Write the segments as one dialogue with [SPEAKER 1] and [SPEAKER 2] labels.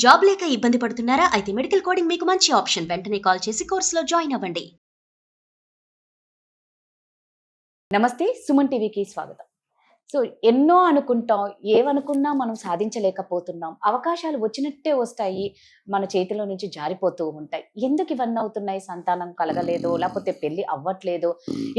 [SPEAKER 1] Job లేక ఇబ్బంది పడుతున్నారా? అయితే మెడికల్ కోడింగ్ మీకు మంచి ఆప్షన్. వెంటనే కాల్ చేసి కోర్సులో జాయిన్ అవ్వండి.
[SPEAKER 2] నమస్తే, సుమన్ టీవీకి స్వాగతం. సో ఎన్నో అనుకుంటాం, ఏవనుకున్నా మనం సాధించలేకపోతున్నాం. అవకాశాలు వచ్చినట్టే వస్తాయి, మన చేతిలో నుంచి జారిపోతూ ఉంటాయి. ఎందుకు ఇవన్నీ అవుతున్నాయి? సంతానం కలగలేదో, లేకపోతే పెళ్లి అవ్వట్లేదో,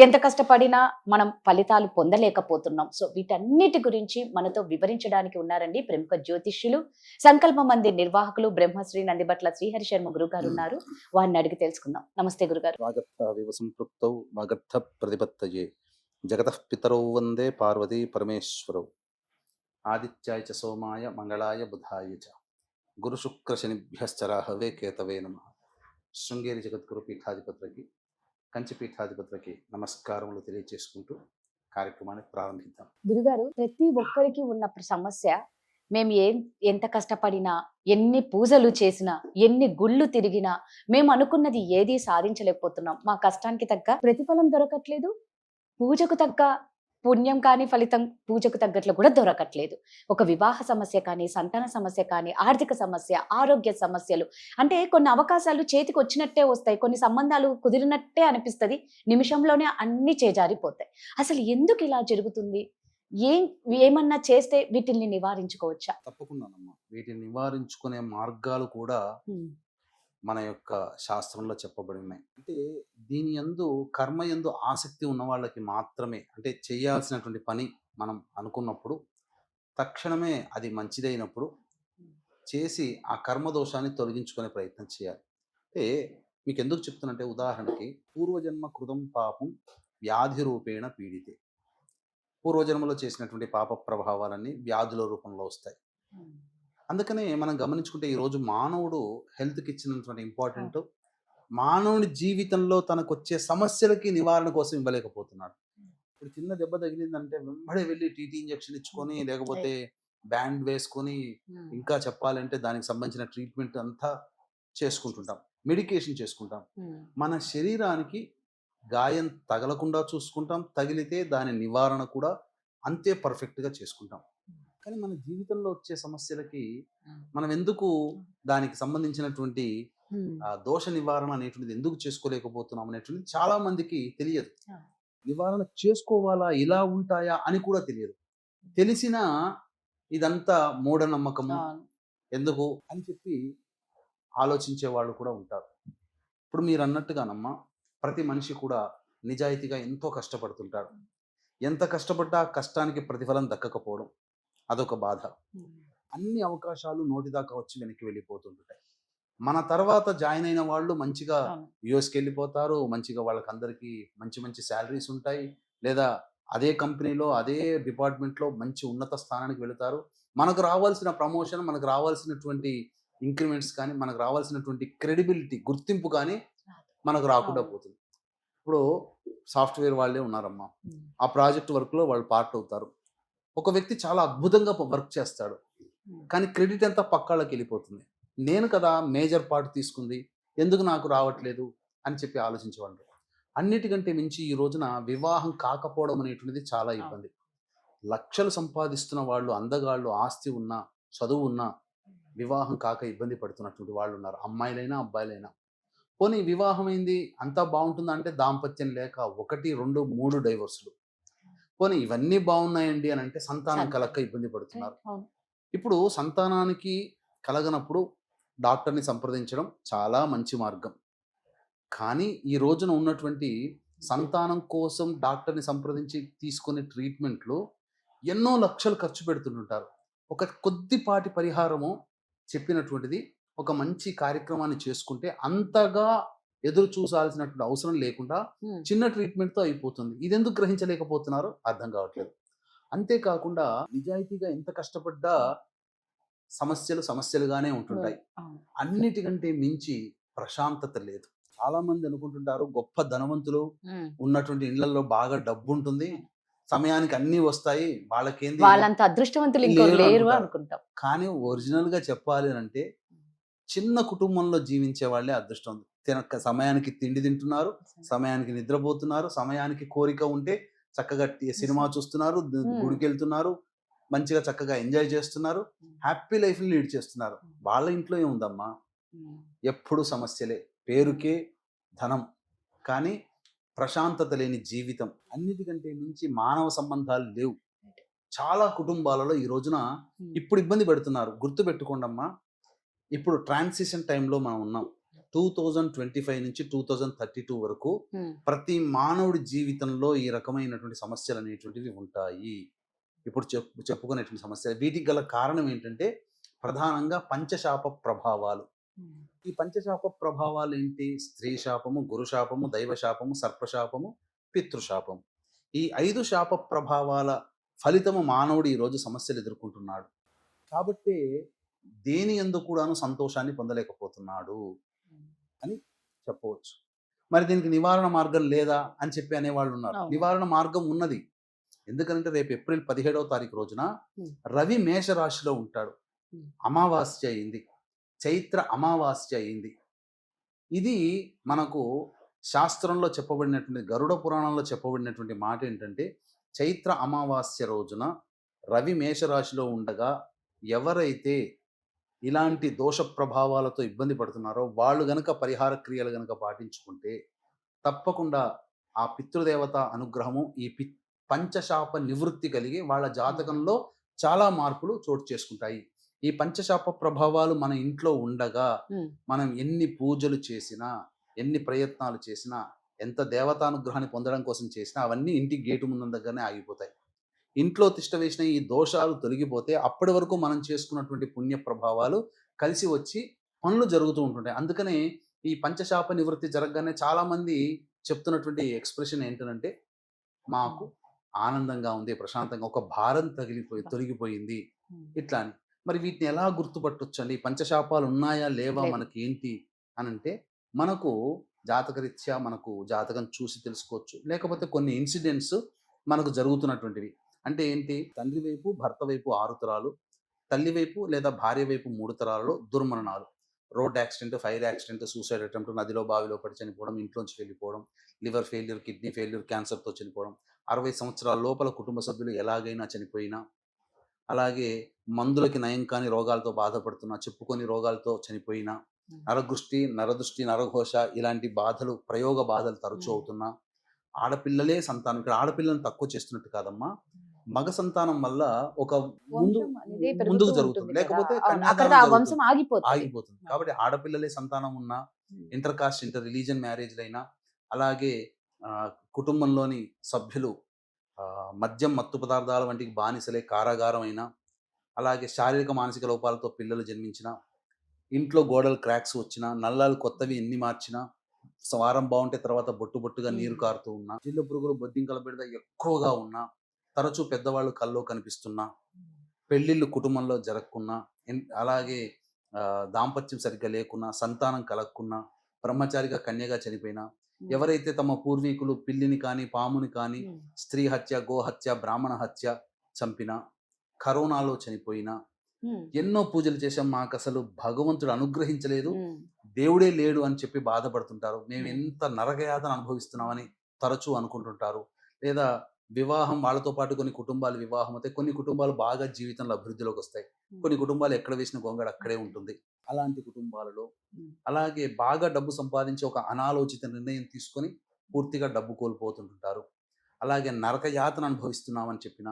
[SPEAKER 2] ఎంత కష్టపడినా మనం ఫలితాలు పొందలేకపోతున్నాం. సో వీటన్నిటి గురించి మనతో వివరించడానికి ఉన్నారండి ప్రముఖ జ్యోతిష్యులు, సంకల్ప మందిర్ నిర్వాహకులు బ్రహ్మశ్రీ నందిబట్ల శ్రీహరి శర్మ గురువు గారు ఉన్నారు. వారిని అడిగి తెలుసుకుందాం. నమస్తే గురుగారు.
[SPEAKER 3] వాగర్థ వాగర్థ ప్రతిపత్తయే జగతః పితరౌ వందే పార్వతీ పరమేశ్వరౌ ఆదిత్యాయ చ సోమాయ మంగళాయ బుధాయ చ గురు శుక్ర శనిభ్యశ్చరాహవే కేతవే నమః. శృంగేరి జగద్గురు పీఠాధిపతులకి, కంచి పీఠాధిపతులకి నమస్కారములు తెలియజేసుకుంటూ కార్యక్రమాన్ని ప్రారంభిద్దాం.
[SPEAKER 2] గురుగారు, ప్రతి ఒక్కరికి ఉన్న సమస్య, మేము ఎంత కష్టపడినా, ఎన్ని పూజలు చేసినా, ఎన్ని గుళ్ళు తిరిగినా మేము అనుకున్నది ఏది సాధించలేకపోతున్నాం. మా కష్టానికి తగ్గ ప్రతిఫలం దొరకట్లేదు, పూజకు తగ్గ పుణ్యం కానీ ఫలితం పూజకు తగ్గట్లు కూడా దొరకట్లేదు. ఒక వివాహ సమస్య కానీ, సంతాన సమస్య కానీ, ఆర్థిక సమస్య, ఆరోగ్య సమస్యలు, అంటే కొన్ని అవకాశాలు చేతికి వచ్చినట్టే వస్తాయి, కొన్ని సంబంధాలు కుదిరినట్టే అనిపిస్తుంది, నిమిషంలోనే అన్ని చేజారిపోతాయి. అసలు ఎందుకు ఇలా జరుగుతుంది? ఏమన్నా చేస్తే వీటిని నివారించుకోవచ్చా?
[SPEAKER 3] తప్పకుండానమ్మా, వీటిని నివారించుకునే మార్గాలు కూడా మన యొక్క శాస్త్రంలో చెప్పబడి ఉన్నాయి. అంటే దీని యందు కర్మ యందు ఆసక్తి ఉన్న వాళ్ళకి మాత్రమే, అంటే చేయాల్సినటువంటి పని మనం అనుకున్నప్పుడు తక్షణమే అది మంచిదైనప్పుడు చేసి ఆ కర్మ దోషాన్ని తొలగించుకునే ప్రయత్నం చేయాలి. అంటే మీకు ఎందుకు చెప్తున్నంటే, ఉదాహరణకి పూర్వజన్మ కృతం పాపం వ్యాధి రూపేణ పీడితే, పూర్వజన్మలో చేసినటువంటి పాప ప్రభావాలన్నీ వ్యాధుల రూపంలో వస్తాయి. అందుకనే మనం గమనించుకుంటే ఈరోజు మానవుడు హెల్త్కి ఇచ్చినటువంటి ఇంపార్టెంట్, మానవుని జీవితంలో తనకు వచ్చే సమస్యలకి నివారణ కోసం ఇవ్వలేకపోతున్నాడు. ఇప్పుడు చిన్న దెబ్బ తగిలిందంటే వెంబడే వెళ్ళి టీటీ ఇంజెక్షన్ ఇచ్చుకొని, లేకపోతే బ్యాండ్ వేసుకొని, ఇంకా చెప్పాలంటే దానికి సంబంధించిన ట్రీట్మెంట్ అంతా చేసుకుంటుంటాం, మెడికేషన్ చేసుకుంటాం. మన శరీరానికి గాయం తగలకుండా చూసుకుంటాం, తగిలితే దాని నివారణ కూడా అంతే పర్ఫెక్ట్గా చేసుకుంటాం. కానీ మన జీవితంలో వచ్చే సమస్యలకి మనం ఎందుకు దానికి సంబంధించినటువంటి దోష నివారణ అనేటువంటిది ఎందుకు చేసుకోలేకపోతున్నాం అనేటువంటిది చాలా మందికి తెలియదు. నివారణ చేసుకోవాలా, ఇలా ఉంటాయా అని కూడా తెలియదు. తెలిసినా ఇదంతా మూఢనమ్మకము ఎందుకు అని చెప్పి ఆలోచించే వాళ్ళు కూడా ఉంటారు. ఇప్పుడు మీరు అన్నట్టుగానమ్మా, ప్రతి మనిషి కూడా నిజాయితీగా ఎంతో కష్టపడుతుంటాడు. ఎంత కష్టపడ్డా కష్టానికి ప్రతిఫలం దక్కకపోవడం అదొక బాధ. అన్ని అవకాశాలు నోటి దాకా వచ్చి వెనక్కి వెళ్ళిపోతుంటాయి. మన తర్వాత జాయిన్ అయిన వాళ్ళు మంచిగా యుఎస్కి వెళ్ళిపోతారు, మంచిగా వాళ్ళకి అందరికీ మంచి మంచి శాలరీస్ ఉంటాయి, లేదా అదే కంపెనీలో అదే డిపార్ట్మెంట్లో మంచి ఉన్నత స్థానానికి వెళుతారు. మనకు రావాల్సిన ప్రమోషన్, మనకు రావాల్సినటువంటి ఇంక్రిమెంట్స్ కానీ, మనకు రావాల్సినటువంటి క్రెడిబిలిటీ, గుర్తింపు కానీ మనకు రాకుండా పోతుంది. ఇప్పుడు సాఫ్ట్వేర్ వాళ్ళే ఉన్నారమ్మా, ఆ ప్రాజెక్ట్ వర్క్లో వాళ్ళు పార్ట్ అవుతారు. ఒక వ్యక్తి చాలా అద్భుతంగా వర్క్ చేస్తాడు, కానీ క్రెడిట్ అంతా పక్కాళ్ళకి వెళ్ళిపోతుంది. నేను కదా మేజర్ పార్ట్ తీసుకుంది, ఎందుకు నాకు రావట్లేదు అని చెప్పి ఆలోచించేవాళ్ళు. అన్నిటికంటే మించి ఈ రోజున వివాహం కాకపోవడం అనేటువంటిది చాలా ఇబ్బంది. లక్షలు సంపాదిస్తున్న వాళ్ళు, అందగాళ్ళు, ఆస్తి ఉన్నా, చదువు ఉన్నా వివాహం కాక ఇబ్బంది పడుతున్నటువంటి వాళ్ళు ఉన్నారు, అమ్మాయిలైనా అబ్బాయిలైనా. పోనీ వివాహం అయింది, అంతా బాగుంటుందా అంటే దాంపత్యం లేక 1, 2, 3 డైవర్సులు. పోనీ ఇవన్నీ బాగున్నాయండి అని అంటే సంతానం కలక్క ఇబ్బంది పడుతున్నారు. ఇప్పుడు సంతానానికి కలగనప్పుడు డాక్టర్ని సంప్రదించడం చాలా మంచి మార్గం. కానీ ఈ రోజున ఉన్నటువంటి సంతానం కోసం డాక్టర్ని సంప్రదించి తీసుకునే ట్రీట్మెంట్లు ఎన్నో లక్షలు ఖర్చు పెడుతుంటారు. ఒక కొద్దిపాటి పరిహారము చెప్పినటువంటిది ఒక మంచి కార్యక్రమాన్ని చేసుకుంటే అంతగా ఎదురు చూసాల్సినటువంటి అవసరం లేకుండా చిన్న ట్రీట్మెంట్తో అయిపోతుంది. ఇదెందుకు గ్రహించలేకపోతున్నారో అర్థం కావట్లేదు. అంతేకాకుండా నిజాయితీగా ఎంత కష్టపడ్డా సమస్యలుగానే ఉంటుంటాయి. అన్నిటికంటే మించి ప్రశాంతత లేదు. చాలా మంది అనుకుంటుంటారు గొప్ప ధనవంతులు ఉన్నటువంటి ఇళ్లలో బాగా డబ్బు ఉంటుంది, సమయానికి అన్ని వస్తాయి, వాళ్ళకేంది,
[SPEAKER 2] వాళ్ళంత అదృష్టవంతులు ఇంకొకరు లేరు అనుకుంటాం.
[SPEAKER 3] కానీ ఒరిజినల్ గా చెప్పాలి అంటే చిన్న కుటుంబంలో జీవించే వాళ్ళే అదృష్టం. సమయానికి తిండి తింటున్నారు, సమయానికి నిద్రపోతున్నారు, సమయానికి కోరిక ఉంటే చక్కగా సినిమా చూస్తున్నారు, గుడికి వెళ్తున్నారు, మంచిగా చక్కగా ఎంజాయ్ చేస్తున్నారు, హ్యాపీ లైఫ్ని లీడ్ చేస్తున్నారు. వాళ్ళ ఇంట్లో ఏముందమ్మా, ఎప్పుడు సమస్యలే, పేరుకే ధనం, కానీ ప్రశాంతత లేని జీవితం. అన్నిటికంటే మించి మానవ సంబంధాలు లేవు. చాలా కుటుంబాలలో ఈ రోజున ఇప్పుడు ఇబ్బంది పెడుతున్నారు. గుర్తుపెట్టుకోండమ్మా, ఇప్పుడు ట్రాన్సిషన్ టైంలో మనం ఉన్నాం. 2025 నుంచి 2032 వరకు ప్రతి మానవుడి జీవితంలో ఈ రకమైనటువంటి సమస్యలు అనేటువంటివి ఉంటాయి. ఇప్పుడు చెప్పుకునేటువంటి సమస్యలు. వీటికి గల కారణం ఏంటంటే ప్రధానంగా పంచశాప ప్రభావాలు. ఈ పంచశాప ప్రభావాలు ఏంటి? స్త్రీ శాపము, గురు శాపము, దైవ శాపము, సర్పశాపము, పితృశాపము. ఈ 5 శాప ప్రభావాల ఫలితము మానవుడు ఈరోజు సమస్యలు ఎదుర్కొంటున్నాడు. కాబట్టి దేని యందు కూడాను సంతోషాన్ని పొందలేకపోతున్నాడు అని చెప్పవచ్చు. మరి దీనికి నివారణ మార్గం లేదా అని చెప్పి అనేవాళ్ళు ఉన్నారు.
[SPEAKER 2] అవును.
[SPEAKER 3] నివారణ మార్గం ఉన్నది. ఎందుకంటే రేపు ఏప్రిల్ 17వ తారీఖు రోజున రవి మేషరాశిలో ఉంటాడు. అమావాస్య అయింది, చైత్ర అమావాస్య అయింది. ఇది మనకు శాస్త్రంలో చెప్పబడినటువంటి, గరుడ పురాణంలో చెప్పబడినటువంటి మాట ఏంటంటే, చైత్ర అమావాస్య రోజున రవి మేషరాశిలో ఉండగా ఎవరైతే ఇలాంటి దోష ప్రభావాలతో ఇబ్బంది పడుతున్నారో వాళ్ళు గనక పరిహార క్రియలు గనక పాటించుకుంటే తప్పకుండా ఆ పితృదేవత అనుగ్రహము, ఈ పంచశాప నివృత్తి కలిగి వాళ్ళ జాతకంలో చాలా మార్పులు చోటు చేసుకుంటాయి. ఈ పంచశాప ప్రభావాలు మన ఇంట్లో ఉండగా మనం ఎన్ని పూజలు చేసినా, ఎన్ని ప్రయత్నాలు చేసినా, ఎంత దేవతానుగ్రహాన్ని పొందడం కోసం చేసినా అవన్నీ ఇంటి గేటు ముందు దగ్గరనే ఆగిపోతాయి. ఇంట్లో తిష్ట వేసిన ఈ దోషాలు తొలగిపోతే అప్పటి వరకు మనం చేసుకున్నటువంటి పుణ్య ప్రభావాలు కలిసి వచ్చి పనులు జరుగుతూ ఉంటుంటాయి. అందుకనే ఈ పంచశాప నివృత్తి జరగగానే చాలామంది చెప్తున్నటువంటి ఎక్స్ప్రెషన్ ఏంటంటే, మాకు ఆనందంగా ఉంది, ప్రశాంతంగా, ఒక భారం తొలగిపోయింది ఇట్లా అని. మరి వీటిని ఎలా గుర్తుపట్టొచ్చండి? పంచశాపాలు ఉన్నాయా లేవా మనకి ఏంటి అని అంటే, మనకు జాతకరీత్యా మనకు జాతకం చూసి తెలుసుకోవచ్చు. లేకపోతే కొన్ని ఇన్సిడెంట్స్ మనకు జరుగుతున్నటువంటివి. అంటే ఏంటి? తండ్రి వైపు, భర్త వైపు 6 తరాలు, తల్లి వైపు లేదా భార్య వైపు 3 తరాలలో దుర్మరణాలు. Road accident, fire accident, suicide attempt, నదిలో బావిలో పడి చనిపోవడం, ఇంట్లోంచి వెళ్ళిపోవడం, లివర్ ఫెయిల్యూర్, కిడ్నీ ఫెయిల్యూర్, క్యాన్సర్తో చనిపోవడం, 60 సంవత్సరాల లోపల కుటుంబ సభ్యులు ఎలాగైనా చనిపోయినా, అలాగే మందులకి నయం కాని రోగాలతో బాధపడుతున్నా, చెప్పుకొని రోగాలతో చనిపోయినా, నరదృష్టి, నరఘోష ఇలాంటి బాధలు, ప్రయోగ బాధలు తరచూ అవుతున్నా, ఆడపిల్లలే సంతానం. ఇక్కడ ఆడపిల్లని తక్కువ చేస్తున్నట్టు కాదమ్మా, మగ సంతానం వల్ల ఒక ముందుకు జరుగుతుంది, లేకపోతే ఆగిపోతుంది. కాబట్టి ఆడపిల్లలే సంతానం ఉన్నా, ఇంటర్ కాస్ట్, ఇంటర్ రిలీజియన్ మ్యారేజ్లైనా, అలాగే కుటుంబంలోని సభ్యులు మద్యం, మత్తు పదార్థాల వంటికి బానిసలే, కారాగారం అయినా, అలాగే శారీరక మానసిక లోపాలతో పిల్లలు జన్మించిన, ఇంట్లో గోడలు క్రాక్స్ వచ్చినా, నల్లాలు కొత్తవి ఎన్ని మార్చినా, వారం బాగుంటే తర్వాత బొట్టుగా నీరు కారుతూ ఉన్నా, జిల్లు పురుగులు, బొద్దింకల బిడద ఎక్కువగా ఉన్నా, తరచూ పెద్దవాళ్ళు కల్లో కనిపిస్తున్నా, పెళ్ళిళ్ళు కుటుంబంలో జరగకున్నా, అలాగే దాంపత్యం సరిగ్గా లేకున్నా, సంతానం కలగకున్నా, బ్రహ్మచారిగా కన్యగా చనిపోయినా, ఎవరైతే తమ పూర్వీకులు పిల్లిని కానీ, పాముని కానీ, స్త్రీ హత్య, గోహత్య, బ్రాహ్మణ హత్య చంపినా, కరోనాలో చనిపోయినా, ఎన్నో పూజలు చేశాం, మాకు అసలు భగవంతుడు అనుగ్రహించలేదు, దేవుడే లేడు అని చెప్పి బాధపడుతుంటారు. మేము ఎంత నరకయాతన అనుభవిస్తున్నామని తరచూ అనుకుంటుంటారు. లేదా వివాహం, వాళ్ళతో పాటు కొన్ని కుటుంబాలు వివాహం అయితే కొన్ని కుటుంబాలు బాగా జీవితంలో అభివృద్ధిలోకి వస్తాయి, కొన్ని కుటుంబాలు ఎక్కడ వేసిన గొంగడ అక్కడే ఉంటుంది. అలాంటి కుటుంబాలలో, అలాగే బాగా డబ్బు సంపాదించి ఒక అనాలోచిత నిర్ణయం తీసుకొని పూర్తిగా డబ్బు కోల్పోతుంటారు. అలాగే నరకయాతన అనుభవిస్తున్నామని చెప్పిన,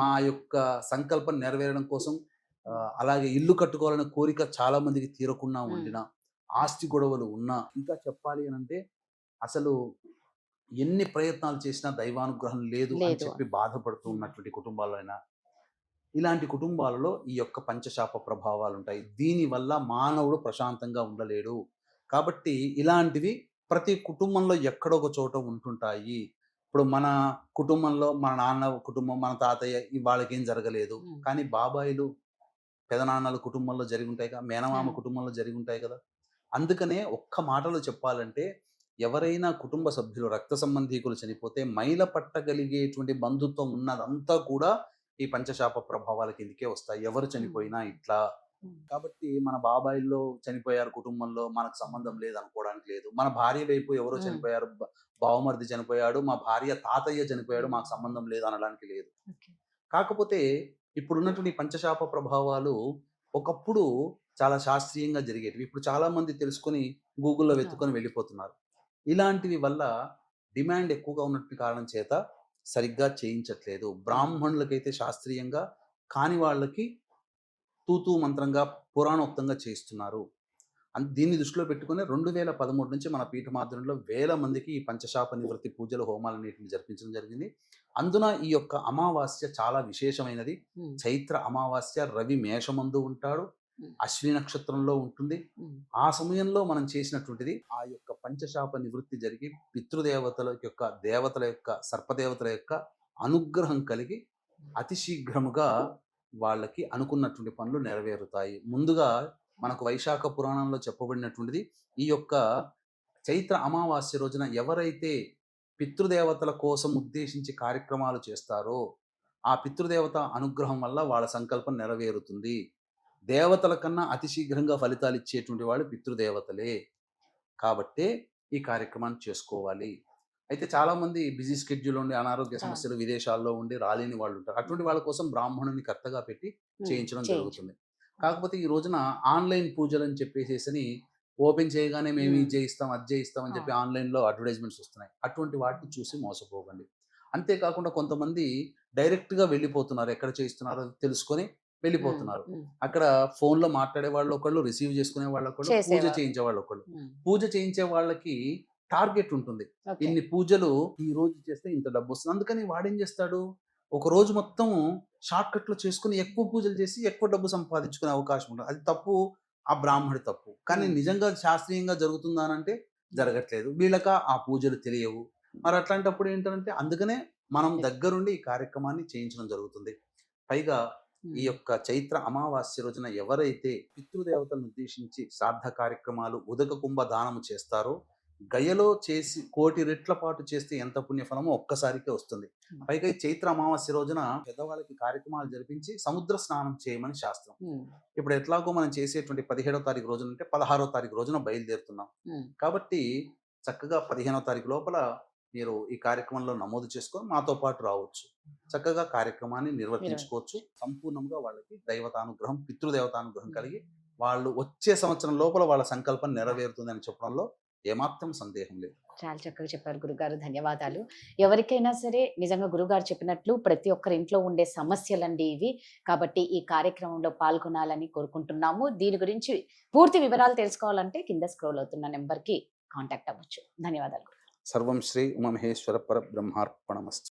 [SPEAKER 3] మా యొక్క సంకల్పం నెరవేరడం కోసం అలాగే ఇల్లు కట్టుకోవాలనే కోరిక చాలా మందికి తీరకుండా ఉండిన, ఆస్తి గొడవలు ఉన్నా, ఇంకా చెప్పాలి అని అంటే అసలు ఎన్ని ప్రయత్నాలు చేసినా దైవానుగ్రహం లేదు అని చెప్పి బాధపడుతూ ఉన్నటువంటి కుటుంబాలైనా, ఇలాంటి కుటుంబాలలో ఈ యొక్క పంచశాప ప్రభావాలు ఉంటాయి. దీనివల్ల మానవుడు ప్రశాంతంగా ఉండలేడు. కాబట్టి ఇలాంటివి ప్రతి కుటుంబంలో ఎక్కడో ఒక చోట ఉంటుంటాయి. ఇప్పుడు మన కుటుంబంలో మన నాన్న కుటుంబం, మన తాతయ్య వాళ్ళకేం జరగలేదు, కానీ బాబాయిలు, పెదనాన్నల కుటుంబంలో జరిగి ఉంటాయి కదా, మేనమామ కుటుంబంలో జరిగి ఉంటాయి కదా. అందుకనే ఒక్క మాటలో చెప్పాలంటే, ఎవరైనా కుటుంబ సభ్యులు, రక్త సంబంధీకులు చనిపోతే మైల పట్టగలిగేటువంటి బంధుత్వం ఉన్నదంతా కూడా ఈ పంచశాప ప్రభావాల కిందకే వస్తాయి. ఎవరు చనిపోయినా ఇట్లా. కాబట్టి మన బాబాయిల్లో చనిపోయారు కుటుంబంలో, మనకు సంబంధం లేదు అనుకోవడానికి లేదు. మన భార్య వైపు ఎవరో చనిపోయారు, బావమరిది చనిపోయాడు, మా భార్య తాతయ్య చనిపోయాడు, మాకు సంబంధం లేదు అనడానికి లేదు. కాకపోతే ఇప్పుడున్నటువంటి పంచశాప ప్రభావాలు ఒకప్పుడు చాలా శాస్త్రీయంగా జరిగేటివి. ఇప్పుడు చాలామంది తెలుసుకొని గూగుల్‌లో
[SPEAKER 2] ఆ!
[SPEAKER 3] వెతుక్కొని వెళ్ళిపోతున్నారు. ఇలాంటివి వల్ల డిమాండ్ ఎక్కువగా ఉన్నటువంటి కారణం చేత సరిగ్గా చేయించట్లేదు. బ్రాహ్మణులకైతే శాస్త్రీయంగా కాని వాళ్ళకి తూతూ మంత్రంగా పురాణోక్తంగా చేయిస్తున్నారు. దీన్ని దృష్టిలో పెట్టుకొని 2013 నుంచి మన పీఠమాధ్వర్యంలో వేల మందికి ఈ పంచశాప నివృత్తి పూజలు, హోమాలన్నిటిని జరిపించడం జరిగింది. అందున ఈ యొక్క అమావాస్య చాలా విశేషమైనది.
[SPEAKER 2] హ్మ్.
[SPEAKER 3] చైత్ర అమావాస్య రవి మేషమందు ఉంటాడు.
[SPEAKER 2] హ్మ్.
[SPEAKER 3] అశ్విని నక్షత్రంలో ఉంటుంది.
[SPEAKER 2] హ్మ్.
[SPEAKER 3] ఆ సమయంలో మనం చేసినటువంటిది ఆ యొక్క పంచశాప నివృత్తి జరిగి పితృదేవతల యొక్క దేవతల యొక్క సర్పదేవతల యొక్క అనుగ్రహం కలిగి అతి శీఘ్రముగా వాళ్ళకి అనుకున్నటువంటి పనులు నెరవేరుతాయి. ముందుగా మనకు వైశాఖ పురాణంలో చెప్పబడినటువంటిది ఈ యొక్క చైత్ర అమావాస్య రోజున ఎవరైతే పితృదేవతల కోసం ఉద్దేశించి కార్యక్రమాలు చేస్తారో ఆ పితృదేవత అనుగ్రహం వల్ల వాళ్ళ సంకల్పం నెరవేరుతుంది. దేవతల కన్నా అతి శీఘ్రంగా ఫలితాలు ఇచ్చేటువంటి వాళ్ళు పితృదేవతలే. కాబట్టే ఈ కార్యక్రమాన్ని చేసుకోవాలి. అయితే చాలామంది బిజీ షెడ్యూల్ ఉండి అనారోగ్య
[SPEAKER 2] ఆ!
[SPEAKER 3] సమస్యలు విదేశాల్లో ఉండి రాలేని వాళ్ళు ఉంటారు. అటువంటి వాళ్ళ కోసం బ్రాహ్మణుని కర్తగా పెట్టి
[SPEAKER 2] హ్మ్.
[SPEAKER 3] చేయించడం
[SPEAKER 2] చేయించు.
[SPEAKER 3] జరుగుతుంది. కాకపోతే ఈ రోజున ఆన్‌లైన్ పూజలని చెప్పేసేసని ఓపెన్ చేయగానే మేము ఇది
[SPEAKER 2] హ్మ్.
[SPEAKER 3] చేయిస్తాం, అది చేయిస్తాం అని
[SPEAKER 2] ఆ!
[SPEAKER 3] చెప్పి ఆన్‌లైన్‌లో అడ్వర్టైజ్‌మెంట్స్ వస్తున్నాయి. అటువంటి వాటిని చూసి మోసపోకండి. అంతే కాకుండా కొంతమంది డైరెక్ట్‌గా వెళ్ళిపోతున్నారు. ఎక్కడ చేయిస్తున్నారో తెలుసుకొని
[SPEAKER 2] హ్మ్.
[SPEAKER 3] వెళ్ళిపోతున్నారు.
[SPEAKER 2] హ్మ్.
[SPEAKER 3] అక్కడ ఫోన్‌లో మాట్లాడే వాళ్ళు ఒకళ్ళు, రిసీవ్ చేసుకునే వాళ్ళు ఒకళ్ళు, పూజ
[SPEAKER 2] చేసేవారు.
[SPEAKER 3] చేయించే వాళ్ళు ఒకళ్ళు.
[SPEAKER 2] హ్మ్.
[SPEAKER 3] పూజ చేయించే వాళ్ళకి టార్గెట్ ఉంటుంది.
[SPEAKER 2] ఓకే.
[SPEAKER 3] ఇన్ని పూజలు ఈ రోజు చేస్తే ఇంత డబ్బొస్తుంది. అందుకని వాడేం చేస్తాడు, ఒక రోజు మొత్తం షార్ట్‌కట్‌లో చేసుకొని ఎక్కువ పూజలు చేసి ఎక్కువ డబ్బు సంపాదించుకునే అవకాశం ఉంటది. అది తప్పు. ఆ బ్రాహ్మడి తప్పు. కానీ
[SPEAKER 2] హ్మ్.
[SPEAKER 3] నిజంగా శాస్త్రీయంగా జరుగుతుందా అనంటే జరగట్లేదు. వీళ్ళకా ఆ పూజలు తెలియవు. మరి అట్లాంటప్పుడు ఏంటంటే అందుకనే మనం దగ్గరుండి ఈ కార్యక్రమాన్ని చేయించడం జరుగుతుంది. పైగా ఈ
[SPEAKER 2] హ్మ్.
[SPEAKER 3] యొక్క చైత్ర అమావాస్య రోజున ఎవరైతే పితృదేవతలను ఉద్దేశించి శ్రాద్ధ కార్యక్రమాలు, ఉదక కుంభ దానము చేస్తారో గయలో చేసి 1,00,00,000 రెట్ల పాటు చేస్తే ఎంత పుణ్యఫలమో ఒక్కసారికే వస్తుంది. పైగా ఈ చైత్ర అమావాస్య రోజున పెద్దవాళ్ళకి కార్యక్రమాలు జరిపించి సముద్ర స్నానం చేయమని శాస్త్రం.
[SPEAKER 2] హ్మ్.
[SPEAKER 3] ఇప్పుడు ఎట్లాగో మనం చేసేటువంటి 17వ తారీఖు రోజున అంటే 16వ తారీఖు రోజున బయలుదేరుతున్నాం.
[SPEAKER 2] హ్మ్.
[SPEAKER 3] కాబట్టి చక్కగా 15వ తారీఖు లోపల మీరు ఈ కార్యక్రమంలో నమోదు చేసుకొని మాతో పాటు రావచ్చు. చక్కగా కార్యక్రమాన్ని నిర్వర్తించుకోవచ్చు. సంపూర్ణంగా వాళ్ళకి దైవతానుగ్రహం, పితృదేవతానుగ్రహం కలిగి వాళ్ళు వచ్చే సంవత్సరం లోపల వాళ్ళ సంకల్పం నెరవేరుతుందని చెప్పడంలో ఏమాత్రం సందేహం లేదు.
[SPEAKER 2] చాలా చక్కగా చెప్పారు గురుగారు. ధన్యవాదాలు. ఎవరికైనా సరే నిజంగా గురుగారు చెప్పినట్లు ప్రతి ఒక్కరి ఇంట్లో ఉండే సమస్యలండి ఇవి. కాబట్టి ఈ కార్యక్రమంలో పాల్గొనాలని కోరుకుంటున్నాము. దీని గురించి పూర్తి వివరాలు తెలుసుకోవాలంటే కింద స్క్రోల్ అవుతున్న నంబర్‌కి కాంటాక్ట్ అవ్వచ్చు. ధన్యవాదాలు.
[SPEAKER 3] సర్వం శ్రీ ఉమామహేశ్వర పరబ్రహ్మార్పణమస్తు.